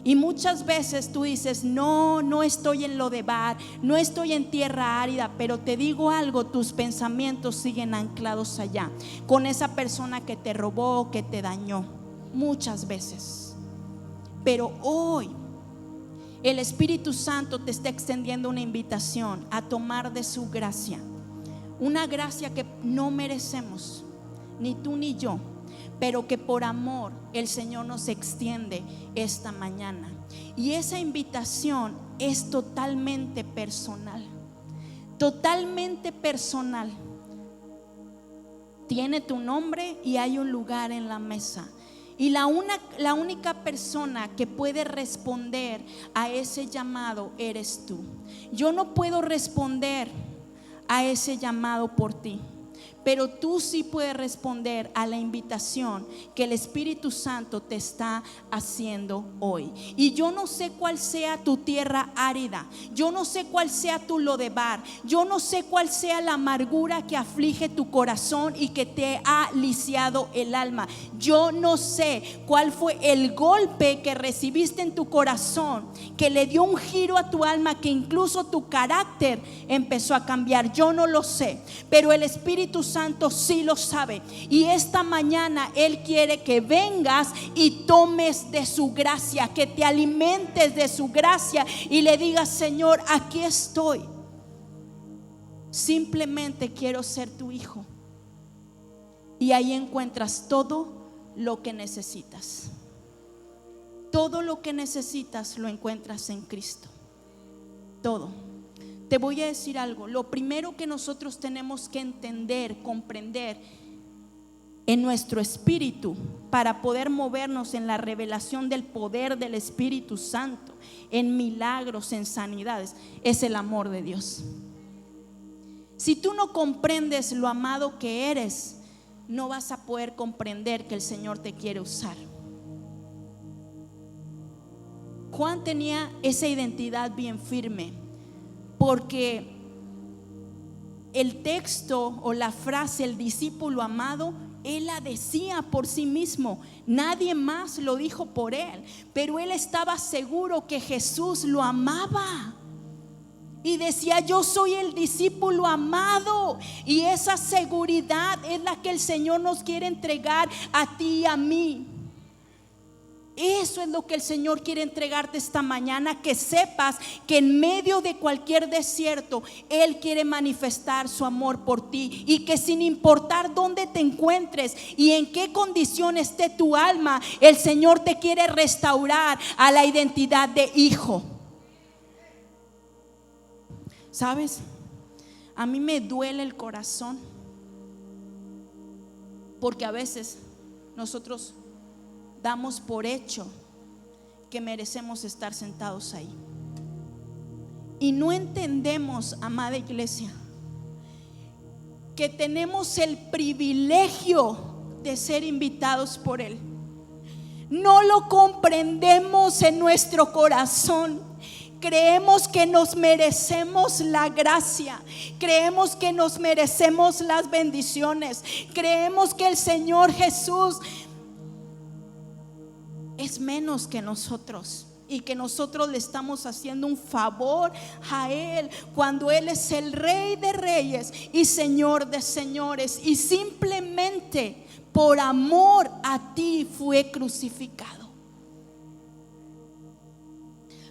Speaker 1: Y muchas veces tú dices: no estoy en Lodebar, no estoy en tierra árida. Pero te digo algo, tus pensamientos siguen anclados allá, con esa persona que te robó, que te dañó, muchas veces. Pero hoy el Espíritu Santo te está extendiendo una invitación a tomar de su gracia una gracia que no merecemos, ni tú ni yo, pero que por amor el Señor nos extiende esta mañana. Y esa invitación es totalmente personal, totalmente personal. Tiene tu nombre y hay un lugar en la mesa. Y la única persona que puede responder a ese llamado eres tú. Yo no puedo responder a ese llamado por ti, pero tú sí puedes responder a la invitación que el Espíritu Santo te está haciendo hoy. Y yo no sé cuál sea tu tierra árida, yo no sé cuál sea tu lodebar, yo no sé cuál sea la amargura que aflige tu corazón y que te ha lisiado el alma. Yo no sé cuál fue el golpe que recibiste en tu corazón, que le dio un giro a tu alma, que incluso tu carácter empezó a cambiar. Yo no lo sé, pero el Espíritu Santo sí lo sabe. Y esta mañana Él quiere que vengas y tomes de su gracia, que te alimentes de su gracia y le digas: Señor, aquí estoy. Simplemente quiero ser tu hijo. Y ahí encuentras todo lo que necesitas. Todo lo que necesitas lo encuentras en Cristo. Todo. Te voy a decir algo. Lo primero que nosotros tenemos que entender, comprender en nuestro espíritu para poder movernos en la revelación del poder del Espíritu Santo, en milagros, en sanidades, es el amor de Dios. Si tú no comprendes lo amado que eres, no vas a poder comprender que el Señor te quiere usar. Juan tenía esa identidad bien firme, porque el texto o la frase, el discípulo amado, él la decía por sí mismo. Nadie más lo dijo por él, pero él estaba seguro que Jesús lo amaba. Y decía: yo soy el discípulo amado. Y esa seguridad es la que el Señor nos quiere entregar a ti y a mí. Eso es lo que el Señor quiere entregarte esta mañana, que sepas que en medio de cualquier desierto Él quiere manifestar su amor por ti, y que sin importar dónde te encuentres y en qué condición esté tu alma, el Señor te quiere restaurar a la identidad de hijo. ¿Sabes? A mí me duele el corazón, porque a veces nosotros damos por hecho que merecemos estar sentados ahí. Y no entendemos, amada iglesia, que tenemos el privilegio de ser invitados por Él. No lo comprendemos en nuestro corazón. Creemos que nos merecemos la gracia, creemos que nos merecemos las bendiciones, creemos que el Señor Jesús es menos que nosotros y que nosotros le estamos haciendo un favor a Él, cuando Él es el Rey de reyes y Señor de señores, y simplemente por amor a ti fue crucificado.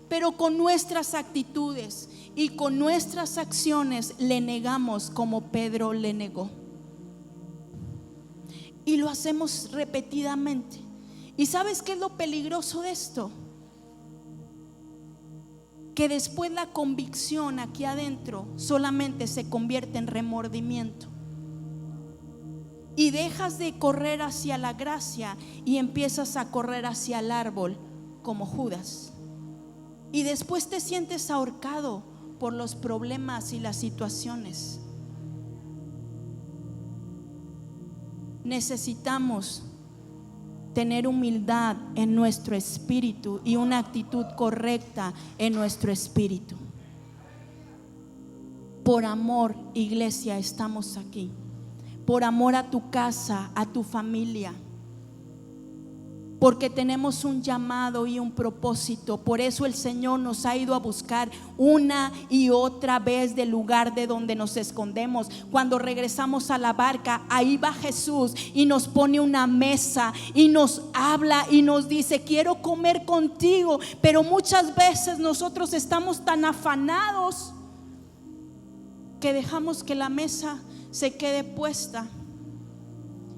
Speaker 1: Pero con nuestras actitudes y con nuestras acciones le negamos, como Pedro le negó. Y lo hacemos repetidamente. ¿Y sabes qué es lo peligroso de esto? Que después la convicción aquí adentro solamente se convierte en remordimiento. Y dejas de correr hacia la gracia y empiezas a correr hacia el árbol, como Judas. Y después te sientes ahorcado por los problemas y las situaciones. Necesitamos tener humildad en nuestro espíritu y una actitud correcta en nuestro espíritu. Por amor, iglesia, estamos aquí. Por amor a tu casa, a tu familia. Porque tenemos un llamado y un propósito. Por eso el Señor nos ha ido a buscar una y otra vez del lugar de donde nos escondemos. Cuando regresamos a la barca, ahí va Jesús y nos pone una mesa y nos habla y nos dice: quiero comer contigo. Pero muchas veces nosotros estamos tan afanados que dejamos que la mesa se quede puesta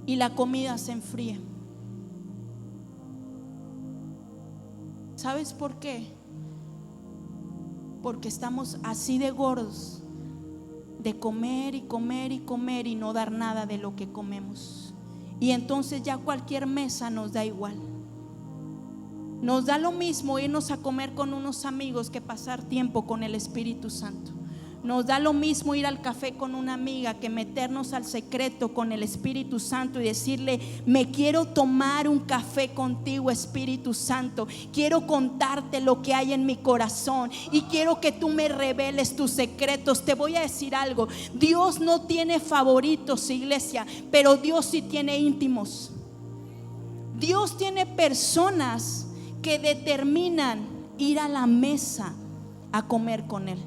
Speaker 1: y la comida se enfríe. ¿Sabes por qué? Porque estamos así de gordos de comer y comer y comer y no dar nada de lo que comemos. Y entonces ya cualquier mesa nos da igual. Nos da lo mismo irnos a comer con unos amigos que pasar tiempo con el Espíritu Santo. Nos da lo mismo ir al café con una amiga que meternos al secreto con el Espíritu Santo y decirle: me quiero tomar un café contigo, Espíritu Santo. Quiero contarte lo que hay en mi corazón y quiero que tú me reveles tus secretos. Te voy a decir algo: Dios no tiene favoritos, iglesia, pero Dios sí tiene íntimos. Dios tiene personas que determinan ir a la mesa a comer con Él.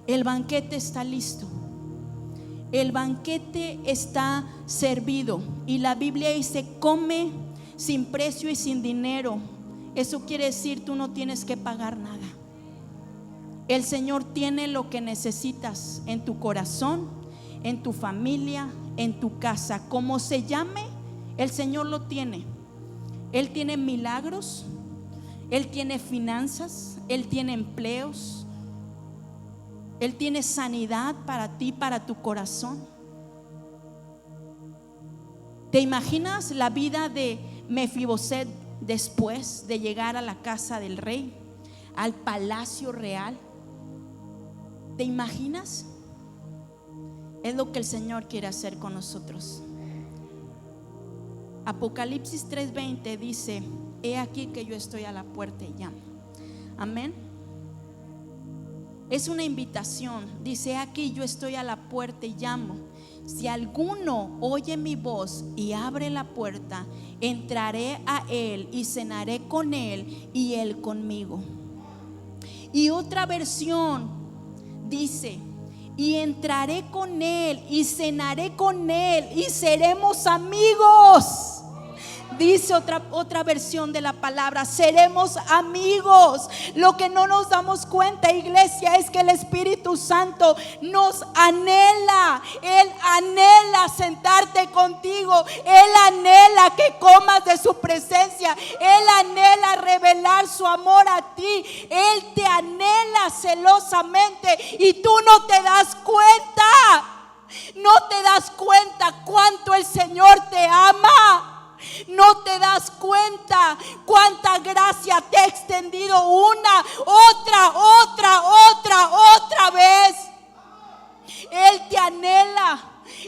Speaker 1: El banquete está listo. El banquete está servido. Y la Biblia dice: come sin precio y sin dinero. Eso quiere decir, tú no tienes que pagar nada. El Señor tiene lo que necesitas en tu corazón, en tu familia, en tu casa. Como se llame, el Señor lo tiene. Él tiene milagros, Él tiene finanzas, Él tiene empleos, Él tiene sanidad para ti, para tu corazón. ¿Te imaginas la vida de Mefiboset después de llegar a la casa del rey, al palacio real? ¿Te imaginas? Es lo que el Señor quiere hacer con nosotros. Apocalipsis 3:20 dice: he aquí que yo estoy a la puerta y llamo. Amén. Es una invitación. Dice: aquí yo estoy a la puerta y llamo. Si alguno oye mi voz y abre la puerta, entraré a él y cenaré con él y él conmigo. Y otra versión dice: y entraré con él y cenaré con él y seremos amigos. Dice otra versión de la palabra: seremos amigos. Lo que no nos damos cuenta, iglesia, es que el Espíritu Santo nos anhela. Él anhela sentarte contigo. Él anhela que comas de su presencia. Él anhela revelar su amor a ti. Él te anhela celosamente y tú no te das cuenta. No te das cuenta cuánto el Señor te ama. No te das cuenta cuánta gracia te ha extendido una, otra vez. Él te anhela,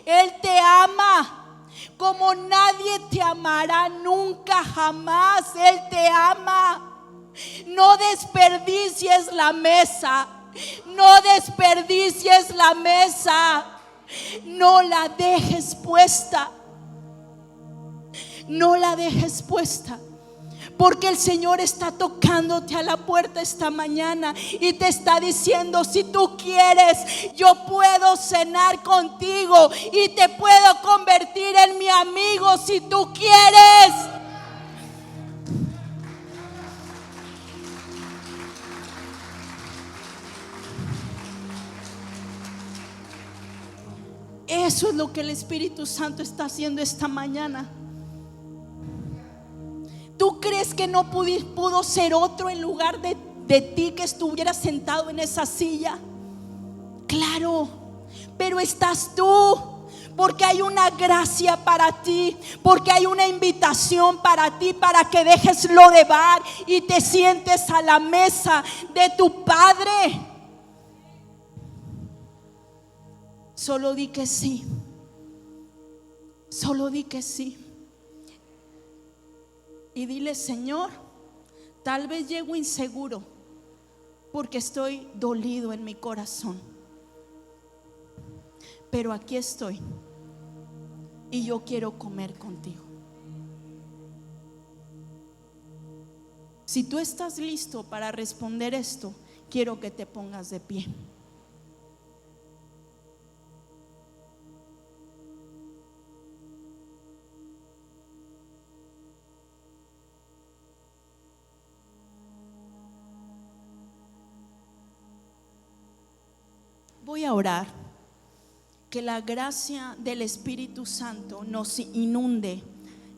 Speaker 1: Él te ama como nadie te amará nunca, jamás. Él te ama. No desperdicies la mesa. No desperdicies la mesa. No la dejes puesta. No la dejes puesta, porque el Señor está tocándote a la puerta esta mañana y te está diciendo: si tú quieres, yo puedo cenar contigo y te puedo convertir en mi amigo si tú quieres. Eso es lo que el Espíritu Santo está haciendo esta mañana. ¿Tú crees que no pudo ser otro en lugar de ti que estuviera sentado en esa silla? Claro, pero estás tú, porque hay una gracia para ti, porque hay una invitación para ti, para que dejes lo de bar y te sientes a la mesa de tu Padre. Solo di que sí. Solo di que sí. Y dile: Señor, tal vez llego inseguro porque estoy dolido en mi corazón, pero aquí estoy y yo quiero comer contigo. Si tú estás listo para responder esto, quiero que te pongas de pie. Voy a a orar que la gracia del Espíritu Santo nos inunde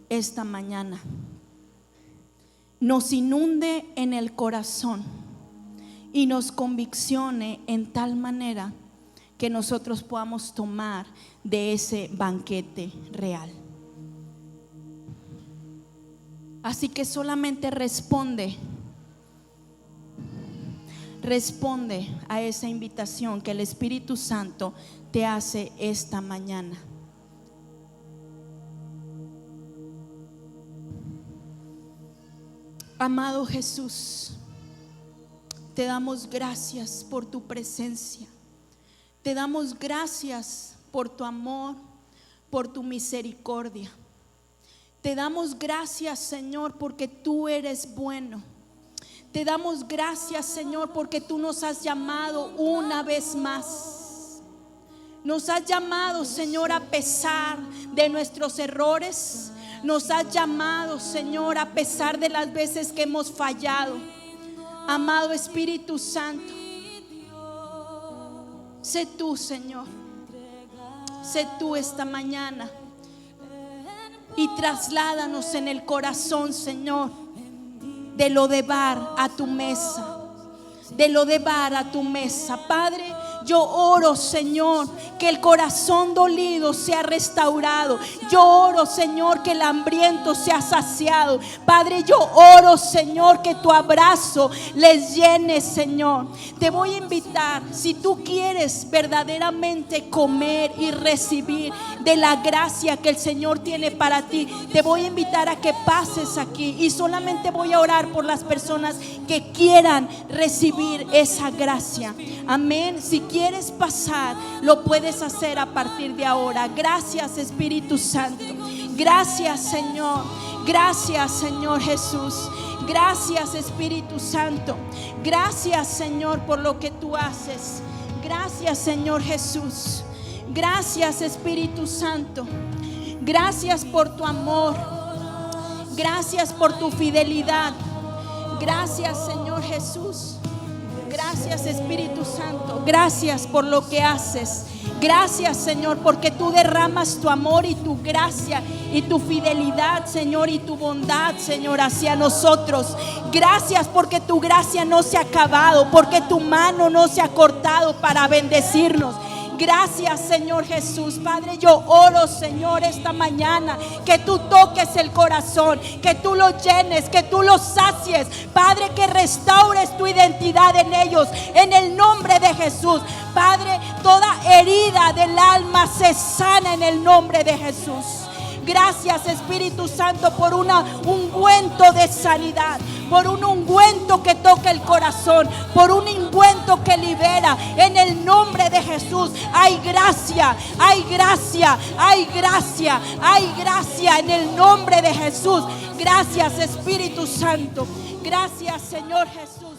Speaker 1: esta mañana, nos inunde en el corazón y nos conviccione en tal manera que nosotros podamos tomar de ese banquete real. Así que solamente responde a esa invitación que el Espíritu Santo te hace esta mañana. Amado Jesús, te damos gracias por tu presencia. Te damos gracias por tu amor, por tu misericordia. Te damos gracias, Señor, porque tú eres bueno. Te damos gracias, Señor, porque tú nos has llamado una vez más. Nos has llamado, Señor, a pesar de nuestros errores. Nos has llamado, Señor, a pesar de las veces que hemos fallado. Amado Espíritu Santo, sé tú, Señor. Sé tú esta mañana y trasládanos en el corazón, Señor, de Lodebar a tu mesa. De Lodebar a tu mesa, Padre. Yo oro, Señor, que el corazón dolido sea restaurado. Yo oro, Señor, que el hambriento sea saciado. Padre, yo oro, Señor, que tu abrazo les llene, Señor. Te voy a invitar, si tú quieres verdaderamente comer y recibir de la gracia que el Señor tiene para ti, te voy a invitar a que pases aquí y solamente voy a orar por las personas que quieran recibir esa gracia. Amén. Si quieres pasar, lo puedes hacer a partir de ahora. Gracias, Espíritu Santo. Gracias, Señor. Gracias, Señor Jesús. Gracias, Espíritu Santo. Gracias, Señor, por lo que tú haces. Gracias, Señor Jesús. Gracias, Espíritu Santo. Gracias por tu amor. Gracias por tu fidelidad. Gracias, Señor Jesús. Gracias, Espíritu Santo. Gracias por lo que haces. Gracias, Señor, porque tú derramas tu amor y tu gracia y tu fidelidad, Señor, y tu bondad, Señor, hacia nosotros. Gracias porque tu gracia no se ha acabado, porque tu mano no se ha cortado para bendecirnos. Gracias, Señor Jesús. Padre, yo oro, Señor, esta mañana que tú toques el corazón, que tú lo llenes, que tú lo sacies. Padre, que restaures tu identidad en ellos, en el nombre de Jesús. Padre, toda herida del alma se sana en el nombre de Jesús. Gracias, Espíritu Santo, por un ungüento de sanidad, por un ungüento que toca el corazón, por un ungüento que libera. En el nombre de Jesús hay gracia, hay gracia, hay gracia, hay gracia en el nombre de Jesús. Gracias, Espíritu Santo. Gracias, Señor Jesús.